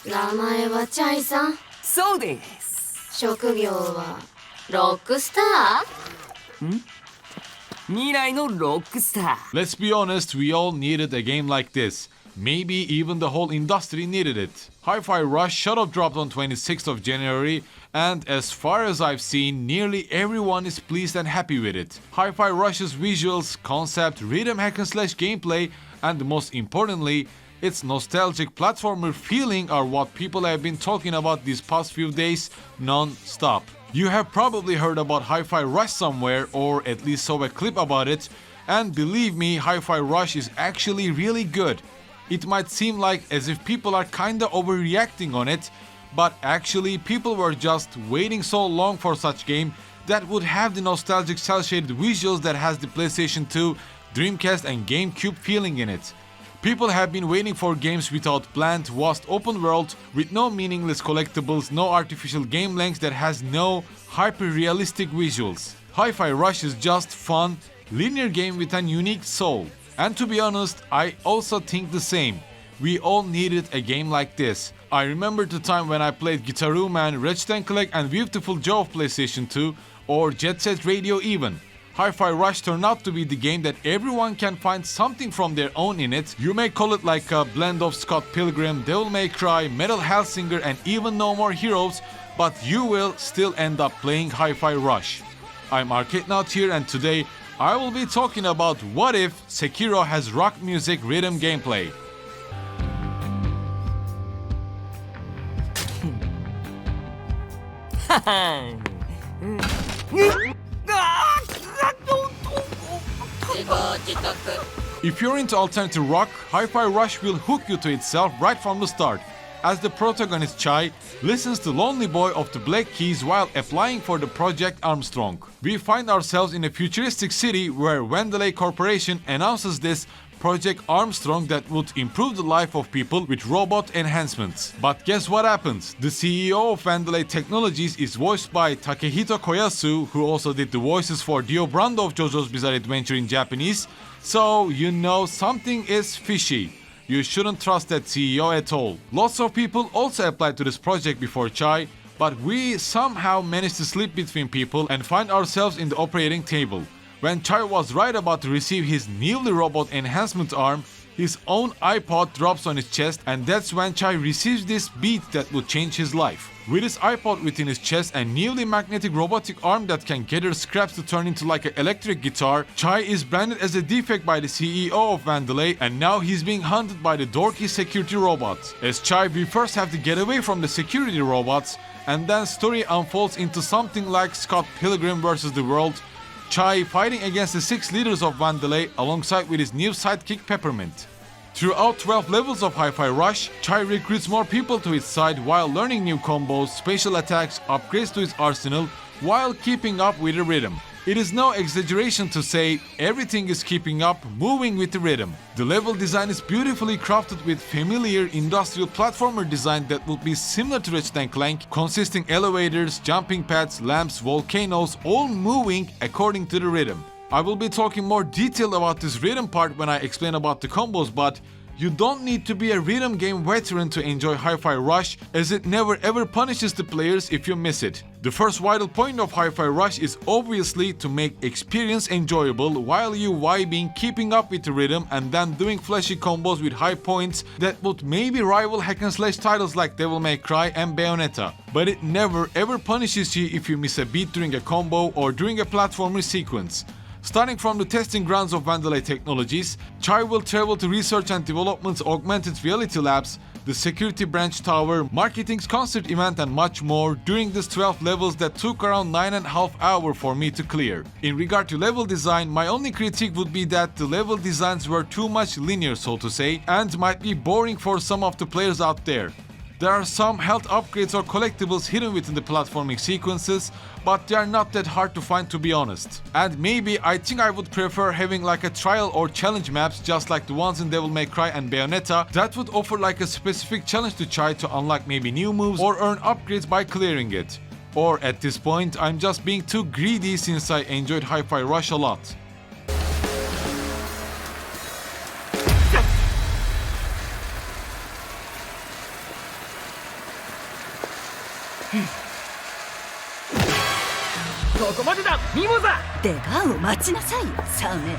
名前はチャイさん。そうです。職業はロックスター？未来のロックスター。 Let's be honest, we all needed a game like this. Maybe even the whole industry needed it. Hi-Fi Rush Shut Up dropped on 26th of January, and as far as I've seen, nearly everyone is pleased and happy with it. Hi-Fi Rush's visuals, concept, rhythm hack and slash gameplay, and most importantly, its nostalgic platformer feeling are what people have been talking about these past few days non-stop. You have probably heard about Hi-Fi Rush somewhere, or at least saw a clip about it, and believe me, Hi-Fi Rush is actually really good. It might seem like as if people are kinda overreacting on it, but actually people were just waiting so long for such game that would have the nostalgic cel-shaded visuals that has the PlayStation 2, Dreamcast and GameCube feeling in it. People have been waiting for games without bland, vast open world, with no meaningless collectibles, no artificial game length that has no hyper-realistic visuals. Hi-Fi Rush is just fun, linear game with an unique soul. And to be honest, I also think the same. We all needed a game like this. I remember the time when I played Guitar Man, Ratchet & Clank and Beautiful Joe of PlayStation 2, or Jet Set Radio even. Hi-Fi Rush turned out to be the game that everyone can find something from their own in it. You may call it like a blend of Scott Pilgrim, Devil May Cry, Metal Hellsinger and even No More Heroes, but you will still end up playing Hi-Fi Rush. I'm Arcade Nut here, and today I will be talking about what if Sekiro has rock music rhythm gameplay. If you're into alternative rock, Hi-Fi Rush will hook you to itself right from the start, as the protagonist Chai listens to Lonely Boy of the Black Keys while applying for the Project Armstrong. We find ourselves in a futuristic city where Vandelay Corporation announces this Project Armstrong that would improve the life of people with robot enhancements. But guess what happens? The CEO of Vandelay Technologies is voiced by Takehito Koyasu, who also did the voices for Dio Brando of JoJo's Bizarre Adventure in Japanese, so you know something is fishy. You shouldn't trust that CEO at all. Lots of people also applied to this project before Chai, but we somehow managed to slip between people and find ourselves in the operating table. When Chai was right about to receive his newly robot enhancement arm, his own iPod drops on his chest, and that's when Chai receives this beat that will change his life. With his iPod within his chest and newly magnetic robotic arm that can gather scraps to turn into like an electric guitar, Chai is branded as a defect by the CEO of Vandelay, and now he's being hunted by the dorky security robots. As Chai, we first have to get away from the security robots, and then story unfolds into something like Scott Pilgrim vs. the World, Chai fighting against the 6 leaders of Vandelay alongside with his new sidekick Peppermint. Throughout 12 levels of Hi-Fi Rush, Chai recruits more people to his side while learning new combos, special attacks, upgrades to his arsenal, while keeping up with the rhythm. It is no exaggeration to say everything is keeping up, moving with the rhythm. The level design is beautifully crafted with familiar industrial platformer design that would be similar to Ratchet & Clank, consisting elevators, jumping pads, lamps, volcanoes, all moving according to the rhythm. I will be talking more detail about this rhythm part when I explain about the combos, but you don't need to be a rhythm game veteran to enjoy Hi-Fi Rush, as it never ever punishes the players if you miss it. The first vital point of Hi-Fi Rush is obviously to make experience enjoyable while you vibing, keeping up with the rhythm, and then doing flashy combos with high points that would maybe rival hack and slash titles like Devil May Cry and Bayonetta. But it never ever punishes you if you miss a beat during a combo or during a platformer sequence. Starting from the testing grounds of Vandelay Technologies, Chai will travel to Research and Development's Augmented Reality Labs, the Security Branch Tower, Marketing's concert event and much more during these 12 levels that took around 9.5 hours for me to clear. In regard to level design, my only critique would be that the level designs were too much linear, so to say, and might be boring for some of the players out there. There are some health upgrades or collectibles hidden within the platforming sequences, but they are not that hard to find, to be honest. And maybe I think I would prefer having like a trial or challenge maps just like the ones in Devil May Cry and Bayonetta that would offer like a specific challenge to try to unlock maybe new moves or earn upgrades by clearing it. Or at this point, I'm just being too greedy since I enjoyed Hi-Fi Rush a lot. ここまでだミモザ。出番を待ちなさいよサメ。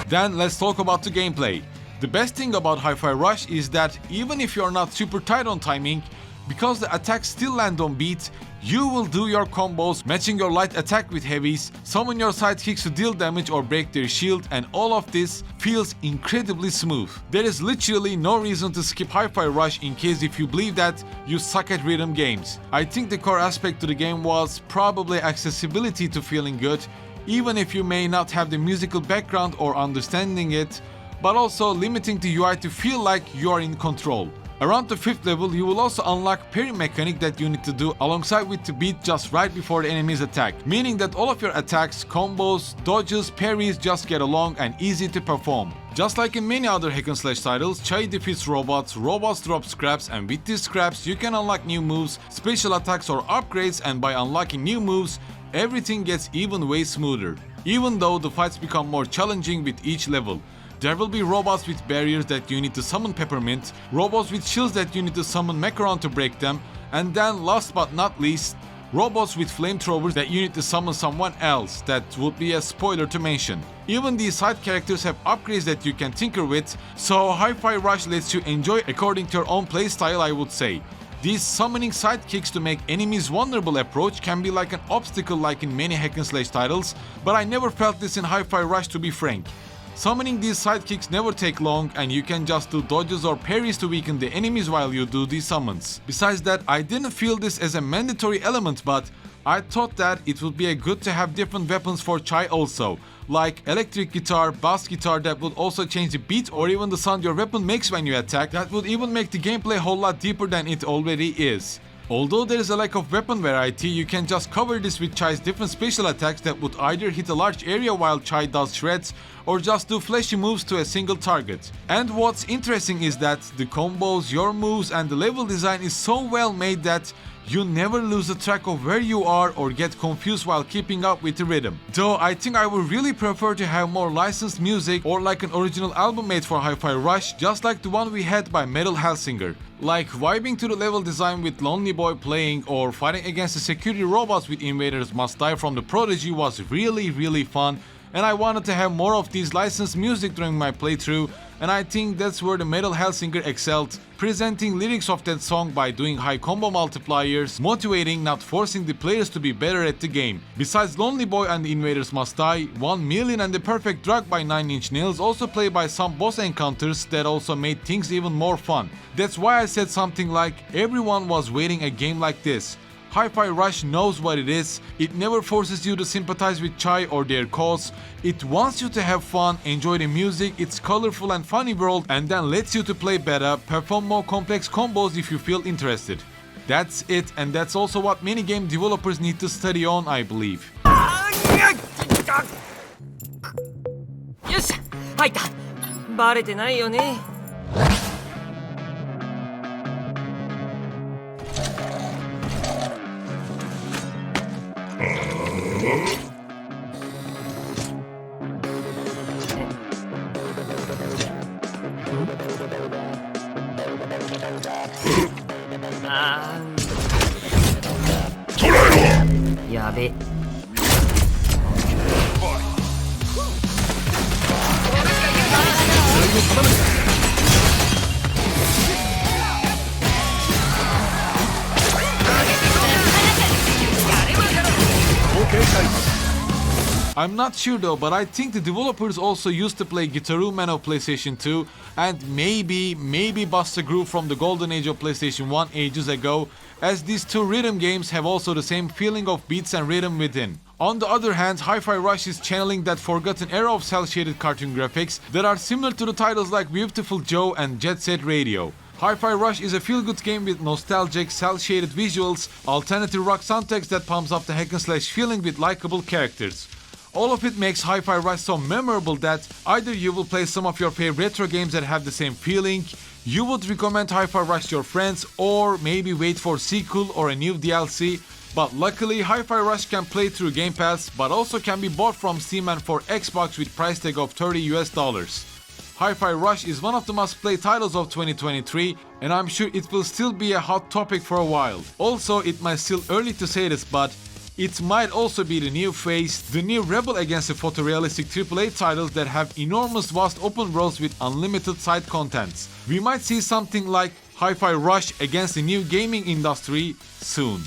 Then let's talk about the gameplay. The best thing about Hi-Fi Rush is that even if you're not super tight on timing, because the attacks still land on beat, you will do your combos, matching your light attack with heavies, summon your sidekicks to deal damage or break their shield, and all of this feels incredibly smooth. There is literally no reason to skip Hi-Fi Rush in case if you believe that you suck at rhythm games. I think the core aspect to the game was probably accessibility to feeling good, even if you may not have the musical background or understanding it, but also limiting the UI to feel like you are in control. Around the 5th level, you will also unlock parry mechanic that you need to do alongside with the beat just right before the enemy's attack, meaning that all of your attacks, combos, dodges, parries just get along and easy to perform. Just like in many other hack and slash titles, Chai defeats robots, robots drop scraps, and with these scraps you can unlock new moves, special attacks or upgrades, and by unlocking new moves, everything gets even way smoother, even though the fights become more challenging with each level. There will be robots with barriers that you need to summon Peppermint, robots with shields that you need to summon Macaron to break them, and then last but not least, robots with flamethrowers that you need to summon someone else. That would be a spoiler to mention. Even these side characters have upgrades that you can tinker with, so Hi-Fi Rush lets you enjoy according to your own playstyle, I would say. These summoning sidekicks to make enemies vulnerable approach can be like an obstacle like in many hack and slash titles, but I never felt this in Hi-Fi Rush to be frank. Summoning these sidekicks never take long and you can just do dodges or parries to weaken the enemies while you do these summons. Besides that, I didn't feel this as a mandatory element, but I thought that it would be good to have different weapons for Chai also, like electric guitar, bass guitar that would also change the beat or even the sound your weapon makes when you attack. That would even make the gameplay a whole lot deeper than it already is. Although there is a lack of weapon variety, you can just cover this with Chai's different special attacks that would either hit a large area while Chai does shreds or just do flashy moves to a single target. And what's interesting is that the combos, your moves and the level design is so well made that you never lose the track of where you are or get confused while keeping up with the rhythm. Though I think I would really prefer to have more licensed music or like an original album made for Hi-Fi Rush, just like the one we had by Metal Hellsinger. Like vibing to the level design with Lonely Boy playing or fighting against the security robots with Invaders Must Die from the Prodigy was really fun, and I wanted to have more of these licensed music during my playthrough, and I think that's where the Metal Hellsinger excelled, presenting lyrics of that song by doing high combo multipliers, motivating, not forcing the players to be better at the game. Besides Lonely Boy and the Invaders Must Die, 1 Million and the Perfect Drug by 9 Inch Nails also play by some boss encounters that also made things even more fun. That's why I said something like, everyone was waiting a game like this. Hi-Fi Rush knows what it is, it never forces you to sympathize with Chai or their cause, it wants you to have fun, enjoy the music, its colorful and funny world, and then lets you to play better, perform more complex combos if you feel interested. That's it, and that's also what many game developers need to study on, I believe. よっしゃ入った。バレてないよね。やべ。I'm not sure though, but I think the developers also used to play Guitar Man of PlayStation 2 and maybe Buster Groove from the golden age of PlayStation 1 ages ago, as these two rhythm games have also the same feeling of beats and rhythm within. On the other hand, Hi-Fi Rush is channeling that forgotten era of cel-shaded cartoon graphics that are similar to the titles like Beautiful Joe and Jet Set Radio. Hi-Fi Rush is a feel-good game with nostalgic, cel-shaded visuals, alternative rock soundtracks that pumps up the hack and slash feeling with likable characters. All of it makes Hi-Fi Rush so memorable that either you will play some of your favorite retro games that have the same feeling, you would recommend Hi-Fi Rush to your friends, or maybe wait for sequel or a new DLC. But luckily, Hi-Fi Rush can play through Game Pass, but also can be bought from Steam and for Xbox with price tag of $30 US. Hi-Fi Rush is one of the must-play titles of 2023, and I'm sure it will still be a hot topic for a while. Also, it might still early to say this, but it might also be the new phase, the new rebel against the photorealistic AAA titles that have enormous vast open worlds with unlimited side contents. We might see something like Hi-Fi Rush against the new gaming industry soon.